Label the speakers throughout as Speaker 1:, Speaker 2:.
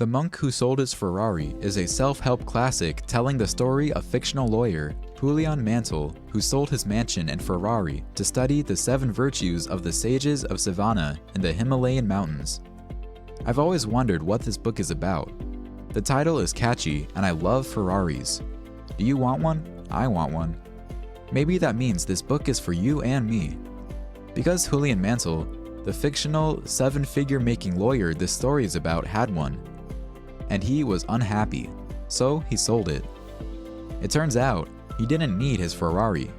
Speaker 1: The Monk Who Sold His Ferrari is a self-help classic telling the story of fictional lawyer Julian Mantle, who sold his mansion and Ferrari to study the 7 virtues of the Sages of Sivana in the Himalayan mountains. I've always wondered what this book is about. The title is catchy, and I love Ferraris. Do you want one? I want one. Maybe that means this book is for you and me. Because Julian Mantle, the fictional 7-figure-making lawyer this story is about, had one, and he was unhappy, so he sold it. It turns out, he didn't need his Ferrari.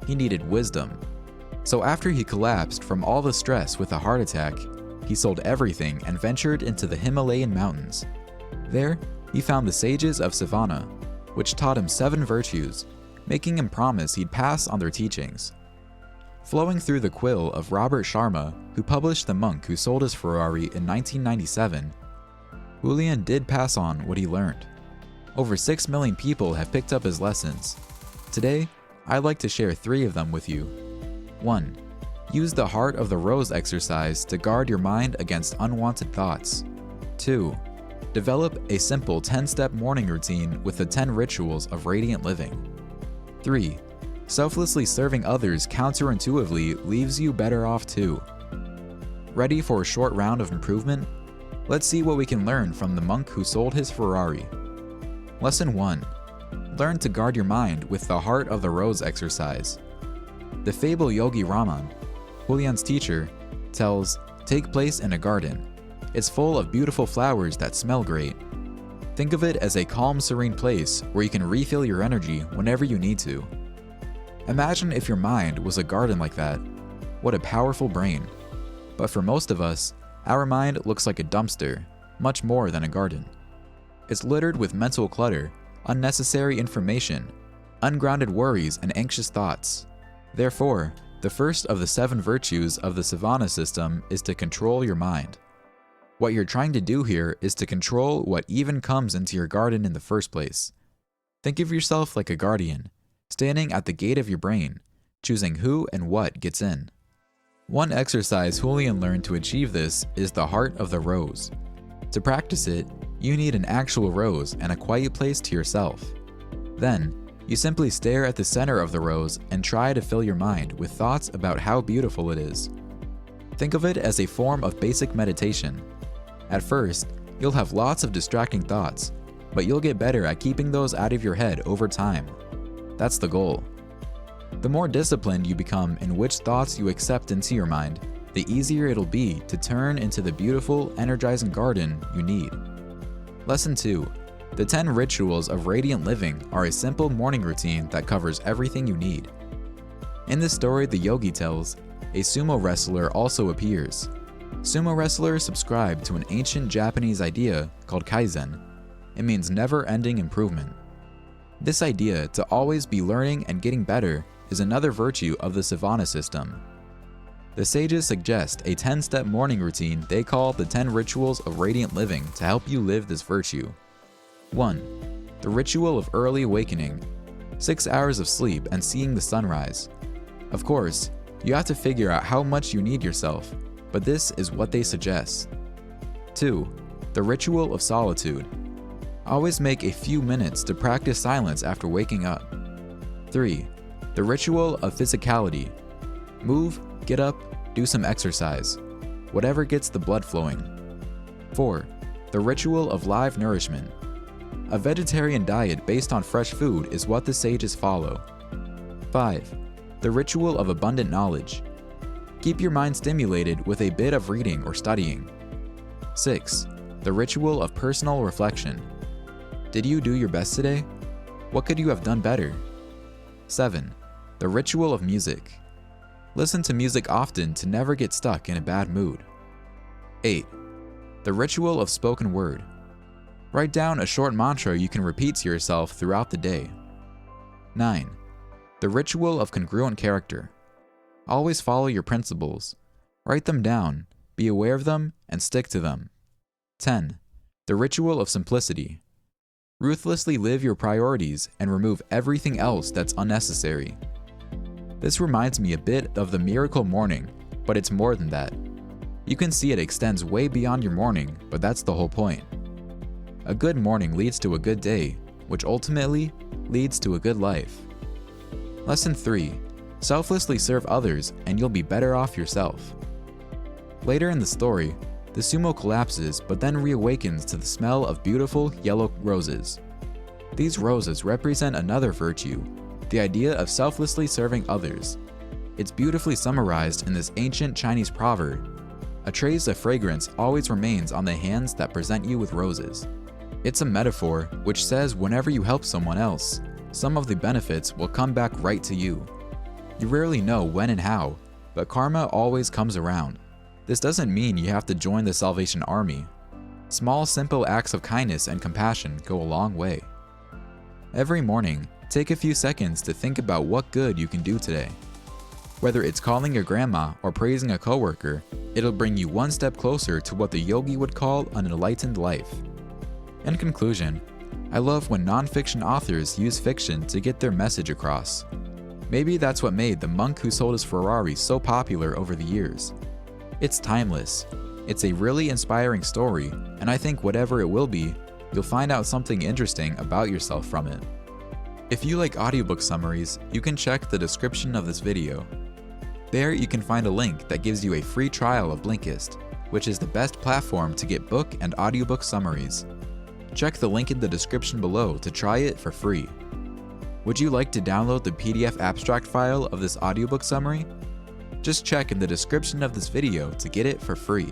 Speaker 1: He needed wisdom. So after he collapsed from all the stress with a heart attack, he sold everything and ventured into the Himalayan mountains. There, he found the Sages of Sivana, which taught him 7 virtues, making him promise he'd pass on their teachings. Flowing through the quill of Robert Sharma, who published The Monk Who Sold His Ferrari in 1997, Julian did pass on what he learned. Over 6 million people have picked up his lessons. Today, I'd like to share 3 of them with you. 1. Use the Heart of the Rose exercise to guard your mind against unwanted thoughts. 2. Develop a simple 10-step morning routine with the 10 rituals of radiant living. 3. Selflessly serving others counterintuitively leaves you better off too. Ready for a short round of improvement? Let's see what we can learn from the monk who sold his Ferrari. Lesson 1. Learn to guard your mind with the Heart of the Rose exercise. The fable Yogi Raman, Julian's teacher, tells, take place in a garden. It's full of beautiful flowers that smell great. Think of it as a calm, serene place where you can refill your energy whenever you need to. Imagine if your mind was a garden like that. What a powerful brain. But for most of us, our mind looks like a dumpster, much more than a garden. It's littered with mental clutter, unnecessary information, ungrounded worries, and anxious thoughts. Therefore, the first of the 7 virtues of the Sivana system is to control your mind. What you're trying to do here is to control what even comes into your garden in the first place. Think of yourself like a guardian, standing at the gate of your brain, choosing who and what gets in. One exercise Julian learned to achieve this is the Heart of the Rose. To practice it, you need an actual rose and a quiet place to yourself. Then, you simply stare at the center of the rose and try to fill your mind with thoughts about how beautiful it is. Think of it as a form of basic meditation. At first, you'll have lots of distracting thoughts, but you'll get better at keeping those out of your head over time. That's the goal. The more disciplined you become in which thoughts you accept into your mind, the easier it'll be to turn into the beautiful, energizing garden you need. Lesson 2. The 10 rituals of radiant living are a simple morning routine that covers everything you need. In this story the yogi tells, a sumo wrestler also appears. Sumo wrestlers subscribe to an ancient Japanese idea called kaizen. It means never-ending improvement. This idea to always be learning and getting better is another virtue of the Sivana system. The sages suggest a 10-step morning routine they call the 10 rituals of radiant living to help you live this virtue. 1. The ritual of early awakening. 6 hours of sleep and seeing the sunrise. Of course, you have to figure out how much you need yourself, but this is what they suggest. 2. The ritual of solitude. Always make a few minutes to practice silence after waking up. 3. The ritual of physicality. Move, get up, do some exercise. Whatever gets the blood flowing. 4. The ritual of live nourishment. A vegetarian diet based on fresh food is what the sages follow. 5. The ritual of abundant knowledge. Keep your mind stimulated with a bit of reading or studying. 6. The ritual of personal reflection. Did you do your best today? What could you have done better? 7. The ritual of music. Listen to music often to never get stuck in a bad mood. 8. The ritual of spoken word. Write down a short mantra you can repeat to yourself throughout the day. 9. The ritual of congruent character. Always follow your principles. Write them down, be aware of them, and stick to them. 10. The ritual of simplicity. Ruthlessly live your priorities and remove everything else that's unnecessary. This reminds me a bit of the miracle morning, but it's more than that. You can see it extends way beyond your morning, but that's the whole point. A good morning leads to a good day, which ultimately leads to a good life. Lesson 3. Selflessly serve others and you'll be better off yourself. Later in the story, the sumo collapses but then reawakens to the smell of beautiful yellow roses. These roses represent another virtue, the idea of selflessly serving others. It's beautifully summarized in this ancient Chinese proverb, "A trace of fragrance always remains on the hands that present you with roses." It's a metaphor which says whenever you help someone else, some of the benefits will come back right to you. You rarely know when and how, but karma always comes around. This doesn't mean you have to join the Salvation Army. Small, simple acts of kindness and compassion go a long way. Every morning, take a few seconds to think about what good you can do today. Whether it's calling your grandma or praising a coworker, it'll bring you one step closer to what the yogi would call an enlightened life. In conclusion, I love when non-fiction authors use fiction to get their message across. Maybe that's what made The Monk Who Sold His Ferrari so popular over the years. It's timeless. It's a really inspiring story, and I think whatever it will be, you'll find out something interesting about yourself from it. If you like audiobook summaries, you can check the description of this video. There you can find a link that gives you a free trial of Blinkist, which is the best platform to get book and audiobook summaries. Check the link in the description below to try it for free. Would you like to download the PDF abstract file of this audiobook summary? Just check in the description of this video to get it for free.